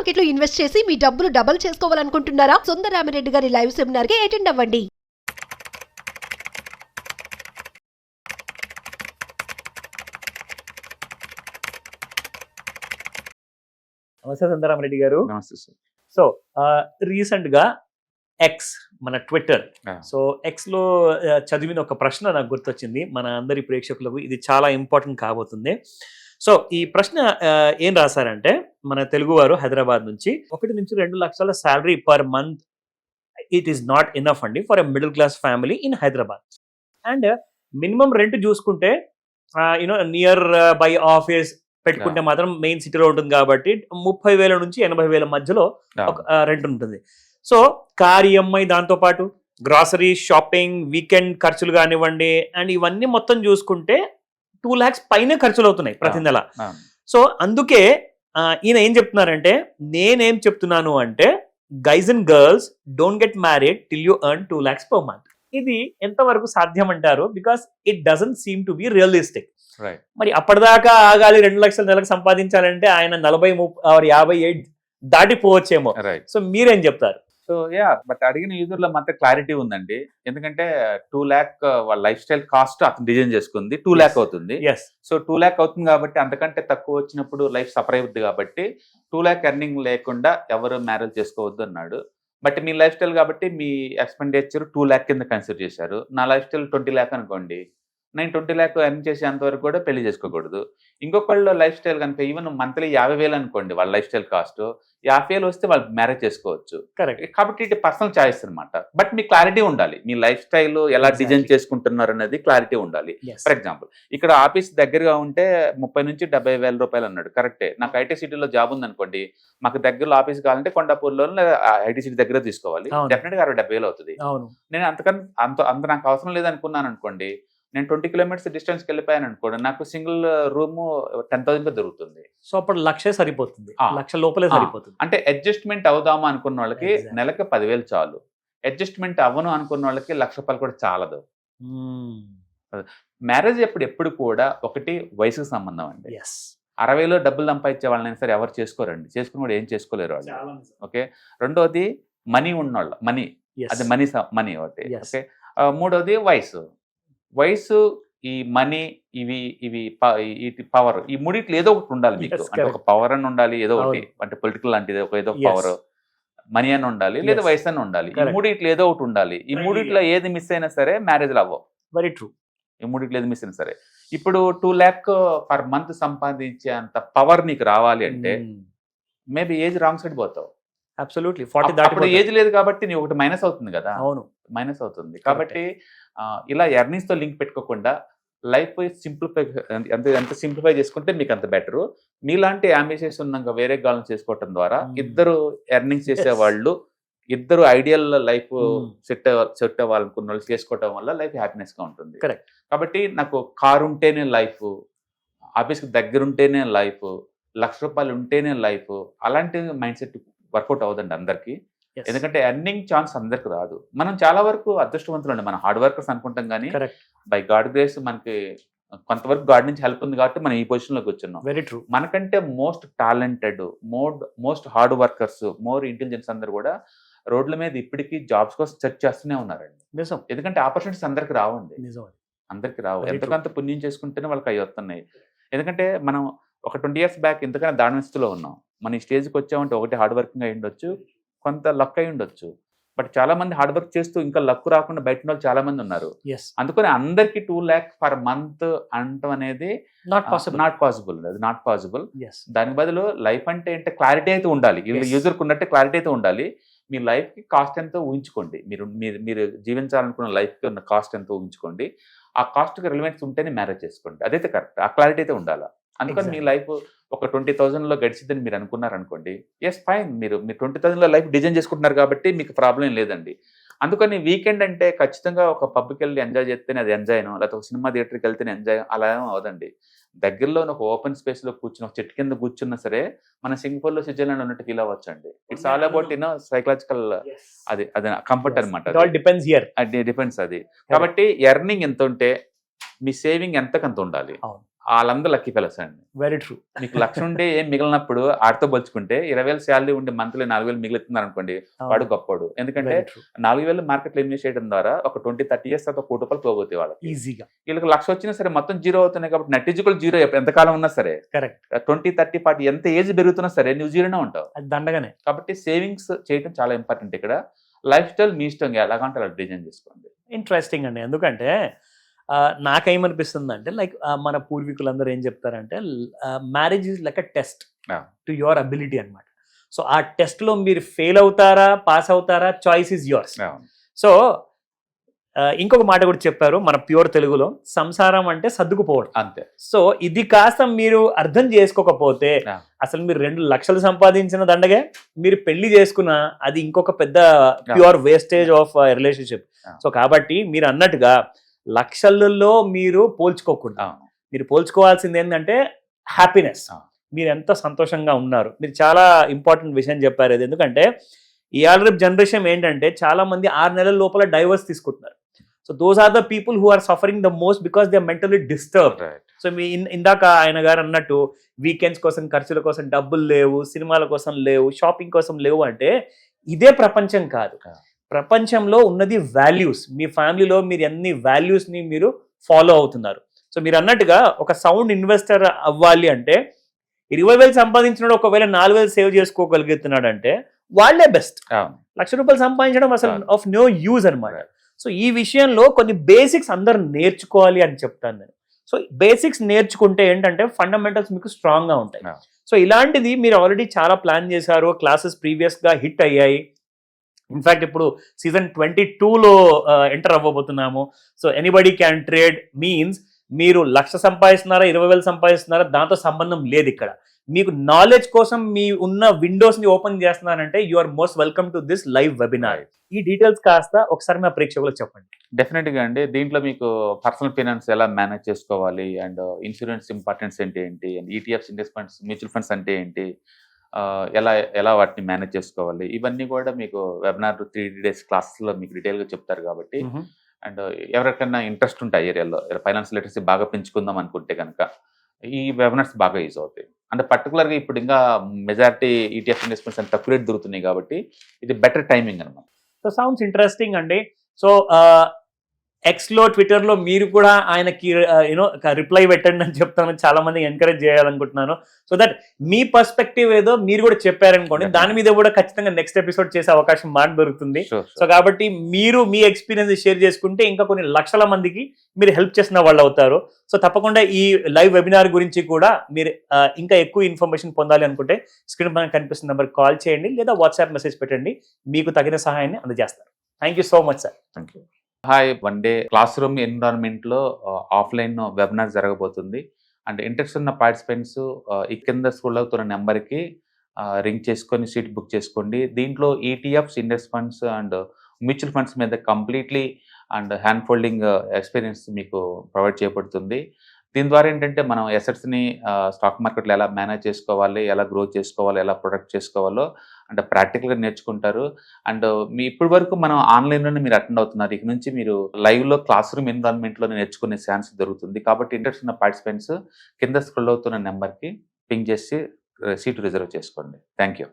Market లో invest చేసి మీ డబ్బులు డబుల్ చేసుకోవాలనుకుంటున్నారా? సుందరరామిరెడ్డి గారి లైవ్ సెమినార్ కి అటెండ్ అవ్వండి. నమస్తే సుందరరామిరెడ్డి గారు. నమస్తే సార్. సో రీసెంట్ గా ఎక్స్ మన ట్విట్టర్, సో ఎక్స్ లో చదివిన ఒక ప్రశ్న నాకు గుర్తొచ్చింది. మన అందరి ప్రేక్షకులకు ఇది చాలా ఇంపార్టెంట్ కాబోతుంది. సో ఈ ప్రశ్న ఏం రాశారంటే, మన తెలుగు వారు హైదరాబాద్ నుంచి 1 నుంచి 2 లక్షల salary per month it is not enough అండి for a middle class family in Hyderabad. And minimum rent చూసుకుంటే యూనో నియర్ బై ఆఫీస్ పెట్టుకుంటే మాత్రం మెయిన్ సిటీలో ఉంటుంది కాబట్టి 30,000 నుంచి 80,000 మధ్యలో ఒక రెంట్ ఉంటుంది. సో కార్ ఈఎంఐ, దాంతో పాటు గ్రాసరీ, షాపింగ్, వీకెండ్ ఖర్చులు కానివ్వండి, అండ్ ఇవన్నీ మొత్తం చూసుకుంటే 2 lakhs పైనే ఖర్చులు అవుతున్నాయి ప్రతి నెల. సో అందుకే ఈయన ఏం చెప్తున్నారంటే, నేనేం చెప్తున్నాను అంటే, guys and girls don't get married till you earn 2 lakhs per month. ఇది ఎంతవరకు సాధ్యం అంటారు? Because it doesn't seem to be realistic. మరి అప్పటిదాకా ఆగాలి, 2 లక్షల నెలకు సంపాదించాలంటే ఆయన 40, 30, 50 ఏజ్ దాటిపోవచ్చేమో. సో మీరేం చెప్తారు? సో బట్ అడిగిన యూజర్ లో మాత్రం క్లారిటీ ఉందండి. ఎందుకంటే 2 lakh వాళ్ళ లైఫ్ స్టైల్ కాస్ట్ అతను డిజైన్ చేసుకుంది 2 lakh అవుతుంది. సో 2 lakh అవుతుంది కాబట్టి అంతకంటే తక్కువ వచ్చినప్పుడు లైఫ్ సఫర్ అవుతుంది కాబట్టి 2 lakh ఎర్నింగ్ లేకుండా ఎవరు మ్యారేజ్ చేసుకోవద్దు అన్నాడు. బట్ మీ లైఫ్ స్టైల్ కాబట్టి మీ ఎక్స్పెండిచర్ 2 lakh కింద కన్సిడర్ చేశారు. నా లైఫ్ స్టైల్ 20 lakh అనుకోండి, నేను 20 lakh ఎర్న్ చేసేంత వరకు కూడా పెళ్లి చేసుకోకూడదు. ఇంకొకళ్ళు లైఫ్ స్టైల్ కనుక ఈవెన్ మంత్లీ 50,000 అనుకోండి వాళ్ళ లైఫ్ స్టైల్ కాస్ట్, 50,000 వస్తే వాళ్ళు మ్యారేజ్ చేసుకోవచ్చు. కరెక్ట్. కాబట్టి ఇది పర్సనల్ చాయిస్ అనమాట. బట్ మీ క్లారిటీ ఉండాలి, మీ లైఫ్ స్టైల్ ఎలా డిజైన్ చేసుకుంటున్నారు అనేది క్లారిటీ ఉండాలి. ఫర్ ఎగ్జాంపుల్, ఇక్కడ ఆఫీస్ దగ్గరగా ఉంటే 30 నుంచి 70,000 రూపాయలు అన్నాడు, కరెక్టే. నాకు ఐటీ సిటీలో జాబ్ ఉంది అనుకోండి, మాకు దగ్గరలో ఆఫీస్ కావాలంటే కొండాపూర్లో ఐటీ సిటీ దగ్గర తీసుకోవాలి, డెఫినెట్ గా 60-70,000 అవుతుంది. నేను అంత నాకు అవసరం లేదనుకున్నాను అనుకోండి, నేను 20 kilometers డిస్టెన్స్కి వెళ్ళిపోయాను అనుకోండి, నాకు సింగిల్ రూమ్ 10,000 దొరుకుతుంది. సో అప్పుడు 1,00,000 సరిపోతుంది, 1,00,000 లోపలే సరిపోతుంది. అంటే అడ్జస్ట్మెంట్ అవుదామా అనుకున్న వాళ్ళకి నెలకి 10,000 చాలు. అడ్జస్ట్మెంట్ అవ్వను అనుకున్న వాళ్ళకి 1,00,000 రూపాయలు కూడా చాలదు. మ్యారేజ్ ఎప్పుడు కూడా ఒకటి వయసుకు సంబంధం అండి. 60లో డబ్బులు సంపాదించే వాళ్ళని సరే ఎవరు చేసుకోరండి, చేసుకుని కూడా ఏం చేసుకోలేరు వాళ్ళు. ఓకే. రెండోది మనీ ఉన్నవాళ్ళు, మనీ, అది మనీ ఒకటి. ఓకే. మూడోది వయసు, ఈ మనీ, ఇవి పవర్, ఈ మూడిట్లో ఏదో ఒకటి ఉండాలి మీకు. అంటే ఒక పవర్ అని ఉండాలి, ఏదో ఒకటి, అంటే పొలిటికల్ లాంటిది ఏదో పవర్, మనీ అని ఉండాలి, లేదా వయసు అని ఉండాలి. ఈ మూడిట్లో ఏదో ఒకటి ఉండాలి. ఈ మూడిట్లో ఏది మిస్ అయినా సరే మ్యారేజ్లు అవ్వవు. Very true. ఈ మూడిట్లో ఏది మిస్ అయినా సరే. ఇప్పుడు 2 lakh పర్ మంత్ సంపాదించే అంత పవర్ నీకు రావాలి అంటే మేబీ ఏజ్ రాంగ్ సైడ్ పోతావు. అబ్సల్యూట్లీ. 40 దాటి ఏజ్ లేదు కాబట్టి నీ ఒకటి మైనస్ అవుతుంది కదా. అవును, మైనస్ అవుతుంది. కాబట్టి ఇలా ఎర్నింగ్స్ తో లింక్ పెట్టుకోకుండా లైఫ్ ఎంత సింప్లిఫై చేసుకుంటే మీకు అంత బెటరు. మీలాంటి అంబిషన్స్ ఉన్నాక వేరే గాలను చేసుకోవటం ద్వారా ఇద్దరు ఎర్నింగ్స్ చేసేవాళ్ళు, ఇద్దరు ఐడియల్ లైఫ్ సెట్ అవ్వాలనుకున్న వాళ్ళు చేసుకోవటం వల్ల లైఫ్ హ్యాపీనెస్ గా ఉంటుంది. కరెక్ట్. కాబట్టి నాకు కారు ఉంటేనే లైఫ్, ఆఫీస్కి దగ్గర ఉంటేనే లైఫ్, 1,00,000 రూపాయలు ఉంటేనే లైఫ్, అలాంటి మైండ్ సెట్ వర్కౌట్ అవుదండి అందరికీ. ఎందుకంటే ఎర్నింగ్ ఛాన్స్ అందరికి రాదు. మనం చాలా వరకు అదృష్టవంతులు అండి, మనం హార్డ్ వర్కర్స్ అనుకుంటాం కానీ బై గాడ్ గ్రేస్ మనకి కొంతవరకు గాడ్ నుంచి హెల్ప్ ఉంది కాబట్టి మనం ఈ పొజిషన్ లోకి వచ్చున్నాం. Very true. మనకంటే most talented, most hard workers, more intelligence అందరు కూడా రోడ్ల మీద ఇప్పటికీ జాబ్స్ కోసం సెర్చ్ చేస్తూనే ఉన్నారండి. నిజం. ఎందుకంటే ఆపర్చునిటీస్ అందరికి రావండి, అందరికి రావు. ఎంతకంత పుణ్యం చేసుకుంటేనే వాళ్ళకి అవి వస్తున్నాయి. ఎందుకంటే మనం ఒక 20 years బ్యాక్ ఇంతకన్నా దారుణ స్థితిలో ఉన్నాం. మన ఈ స్టేజ్కి వచ్చామంటే ఒకటి హార్డ్ వర్కింగ్ అయి ఉండొచ్చు, కొంత లక్ అయి ఉండొచ్చు. బట్ చాలా మంది హార్డ్ వర్క్ చేస్తూ ఇంకా లక్ రాకుండా బయట వాళ్ళు చాలా మంది ఉన్నారు. అందుకని అందరికి 2 lakh పర్ మంత్ అనటం అనేది నాట్ పాసిబుల్. అది నాట్ పాసిబుల్. దానికి బదులు లైఫ్ అంటే క్లారిటీ అయితే ఉండాలి, యూజర్కి ఉన్నట్టే క్లారిటీ అయితే ఉండాలి. మీ లైఫ్ కి కాస్ట్ ఎంతో ఊహించుకోండి, మీరు జీవించాలనుకున్న లైఫ్ కి ఉన్న కాస్ట్ ఎంతో ఊహించుకోండి. ఆ కాస్ట్ కి రిలవెన్స్ ఉంటేనే మ్యారేజ్ చేసుకోండి, అదైతే కరెక్ట్. ఆ క్లారిటీ అయితే ఉండాలి. అందుకని మీ లైఫ్ ఒక 20,000లో గడిచిద్దని మీరు అనుకున్నారు అనుకోండి, ఎస్ ఫైన్, మీరు 20,000లో లైఫ్ డిజైన్ చేసుకుంటున్నారు కాబట్టి మీకు ప్రాబ్లం లేదండి. అందుకని వీకెండ్ అంటే ఖచ్చితంగా ఒక పబ్కి వెళ్ళి ఎంజాయ్ చేస్తేనే అది ఎంజాయ్ను, లేకపోతే ఒక సినిమా థియేటర్కి వెళ్తేనే ఎంజాయ్, అలా ఏమో అవదండి. దగ్గరలో ఒక ఓపెన్ స్పేస్ లో కూర్చుని ఒక చెట్టు కింద కూర్చున్నా సరే మన సింగపూర్ లో స్విట్జర్లాండ్ ఉన్నట్టు ఫీల్ అవ్వచ్చు అండి. ఇట్స్ ఆల్ అబౌట్ సైకలాజికల్, అది కంఫర్ట్ అనమాట. డిపెండ్స్ అది. కాబట్టి ఎర్నింగ్ ఎంత ఉంటే మీ సేవింగ్ ఎంతకంత ఉండాలి. వాళ్ళందరూ లక్కీ ఫెలోస్ అండి. Very true. మీకు లక్ష ఉంటే ఏం మిగిలినప్పుడు ఆడితో పోల్చుకుంటే 20,000 శాలరీ ఉండి మంత్లీ 4,000 మిగులుతున్నారు అనుకోండి, వాడు గొప్పవాడు. ఎందుకంటే 4,000 మార్కెట్లో ఇన్వెస్ట్ చేయడం ద్వారా ఒక 20-30 ఇయర్స్ తర్వాత ₹1 కోటి పోగొత్తే వాళ్ళకి ఈజీగా. వీళ్ళకి లక్ష వచ్చినా సరే మొత్తం జీరో అవుతున్నాయి కాబట్టి నెట్ ఈజ్ ఈక్వల్ జీరో. ఎంతకాలం ఉన్నా సరే కరెక్ట్. 20, 30, 40 ఎంత ఏజ్ పెరుగుతున్నా సరే నువ్వు జీరోనే ఉంటావు. అది దండగానే. కాబట్టి సేవింగ్స్ చేయడం చాలా ఇంపార్టెంట్. ఇక్కడ లైఫ్ స్టైల్ మీ ఇష్టం, ఎలాగంటే అలా డిజైన్ చేసుకోండి. ఇంట్రెస్టింగ్ అండి. ఎందుకంటే నాకేమనిపిస్తుంది అంటే లైక్ మన పూర్వీకులందరూ ఏం చెప్తారంటే marriage is like a test to your ability అనమాట. సో ఆ టెస్ట్ లో మీరు ఫెయిల్ అవుతారా పాస్ అవుతారా చాయిస్ ఈజ్ యువర్స్. సో ఇంకొక మాట కూడా చెప్పారు మన ప్యూర్ తెలుగులో, సంసారం అంటే సర్దుకుపోవడం అంతే. సో ఇది కాస్త మీరు అర్థం చేసుకోకపోతే అసలు మీరు 2 లక్షలు సంపాదించిన దండగే మీరు పెళ్లి చేసుకున్న అది ఇంకొక పెద్ద pure wastage of relationship. So కాబట్టి మీరు అన్నట్టుగా లక్షలలో మీరు పోల్చుకోకుండా మీరు పోల్చుకోవాల్సింది ఏంటంటే హ్యాపీనెస్. మీరు ఎంత సంతోషంగా ఉన్నారు. మీరు చాలా ఇంపార్టెంట్ విషయం చెప్పారు అది. ఎందుకంటే ఇవాళ రేపు జనరేషన్ ఏంటంటే చాలా మంది 6 నెలల లోపల డైవర్స్ తీసుకుంటున్నారు. So those are the people who are suffering the most because they are mentally disturbed. So మీ ఇందాక ఆయన గారు అన్నట్టు వీకెండ్స్ కోసం ఖర్చుల కోసం డబ్బులు లేవు, సినిమాల కోసం లేవు, షాపింగ్ కోసం లేవు అంటే ఇదే ప్రపంచం కాదు. ప్రపంచంలో ఉన్నది వాల్యూస్. మీ ఫ్యామిలీలో మీరు ఎన్ని వాల్యూస్ని మీరు ఫాలో అవుతున్నారు. సో మీరు అన్నట్టుగా ఒక సౌండ్ ఇన్వెస్టర్ అవ్వాలి అంటే 20,000 సంపాదించినాడు ఒకవేళ 4,000 సేవ్ చేసుకోగలుగుతున్నాడు అంటే వాళ్ళే బెస్ట్. ₹1,00,000 సంపాదించడం అసలు ఆఫ్ నో యూజ్ అనమాట. సో ఈ విషయంలో కొన్ని బేసిక్స్ అందరు నేర్చుకోవాలి అని చెప్తాను నేను. సో బేసిక్స్ నేర్చుకుంటే ఏంటంటే ఫండమెంటల్స్ మీకు స్ట్రాంగ్గా ఉంటాయి. సో ఇలాంటిది మీరు ఆల్రెడీ చాలా ప్లాన్ చేశారు, క్లాసెస్ ప్రీవియస్గా హిట్ అయ్యాయి. ఇన్ఫ్యాక్ట్ ఇప్పుడు సీజన్ 22లో ఎంటర్ అవ్వబోతున్నాము. So anybody can trade means మీరు 1,00,000 సంపాదిస్తున్నారా 20,000 సంపాదిస్తున్నారా దాంతో సంబంధం లేదు. ఇక్కడ మీకు నాలెడ్జ్ కోసం మీ ఉన్న విండోస్ ని ఓపెన్ చేస్తున్నారంటే you are most welcome to this live webinar. ఈ డీటెయిల్స్ కాస్త ఒకసారి మా ప్రేక్షకులకు చెప్పండి. డెఫినెట్ గా అండి. దీంట్లో మీకు పర్సనల్ ఫైనాన్స్ ఎలా మేనేజ్ చేసుకోవాలి, అండ్ ఇన్సూరెన్స్ ఇంపార్టెన్స్ ఏంటి, and ETFs, index funds, mutual funds అంటే ఏంటి, ఎలా వాటిని మేనేజ్ చేసుకోవాలి, ఇవన్నీ కూడా మీకు వెబినార్ 3 days క్లాసెస్లో మీకు డీటెయిల్గా చెప్తారు. కాబట్టి అండ్ ఎవరికైనా ఇంట్రెస్ట్ ఉంటాయి ఏరియాలో ఫైనాన్స్ లిటరసీ బాగా పెంచుకుందాం అనుకుంటే కనుక ఈ వెబినార్స్ బాగా యూజ్ అవుతాయి. అంటే పర్టికులర్గా ఇప్పుడు ఇంకా మెజారిటీ ఈటీఎఫ్ ఇన్వెస్ట్మెంట్స్ అని తక్కువ రేట్ దొరుకుతున్నాయి కాబట్టి ఇది బెటర్ టైమింగ్ అనమాట. సో సౌండ్స్ ఇంట్రెస్టింగ్ అండి. సో ఎక్స్లో ట్విట్టర్లో మీరు కూడా ఆయనకి యూనో రిప్లై పెట్టండి అని చెప్తాను. చాలా మంది ఎంకరేజ్ చేయాలనుకుంటున్నాను. సో దట్ మీ పర్స్పెక్టివ్ ఏదో మీరు కూడా చెప్పారనుకోండి, దాని మీద కూడా ఖచ్చితంగా నెక్స్ట్ ఎపిసోడ్ చేసే అవకాశం మాకు దొరుకుతుంది. సో కాబట్టి మీరు మీ ఎక్స్పీరియన్స్ షేర్ చేసుకుంటే ఇంకా కొన్ని లక్షల మందికి మీరు హెల్ప్ చేసిన వాళ్ళు అవుతారు. సో తప్పకుండా ఈ లైవ్ వెబినార్ గురించి కూడా మీరు ఇంకా ఎక్కువ ఇన్ఫర్మేషన్ పొందాలి అనుకుంటే స్క్రీన్ పైన కనిపిస్తున్న నెంబర్కి కాల్ చేయండి లేదా వాట్సాప్ మెసేజ్ పెట్టండి. మీకు తగిన సహాయాన్ని అందజేస్తారు. Thank you so much sir. Thank you. Hi, 1 day classroom ఎన్విరాన్మెంట్లో ఆఫ్లైన్ వెబినార్ జరగబోతుంది. అండ్ ఇంట్రెస్ట్ ఉన్న పార్టిసిపెంట్స్ ఈ కింద స్కూల్ అవుతున్న నెంబర్కి రింగ్ చేసుకొని సీట్ బుక్ చేసుకోండి. దీంట్లో ETFs, index funds and mutual funds మీద completely and hand holding experience మీకు ప్రొవైడ్ చేయబడుతుంది. దీని ద్వారా ఏంటంటే మనం ఎసెట్స్ని స్టాక్ మార్కెట్లో ఎలా మేనేజ్ చేసుకోవాలి, ఎలా గ్రో చేసుకోవాలి, ఎలా ప్రొడక్ట్ చేసుకోవాలో అంటే ప్రాక్టికల్గా నేర్చుకుంటారు. అండ్ మీ ఇప్పటి వరకు మనం ఆన్లైన్లోనే మీరు అటెండ్ అవుతున్నారు. ఇక నుంచి మీరు లైవ్లో క్లాస్ రూమ్ ఎన్విరాన్మెంట్లో నేర్చుకునే ఛాన్స్ దొరుకుతుంది. కాబట్టి ఇంట్రెస్ట్ ఉన్న పార్టిసిపెంట్స్ కింద స్క్రోల్ అవుతున్న నెంబర్కి పింగ్ చేసి సీటు రిజర్వ్ చేసుకోండి. Thank you.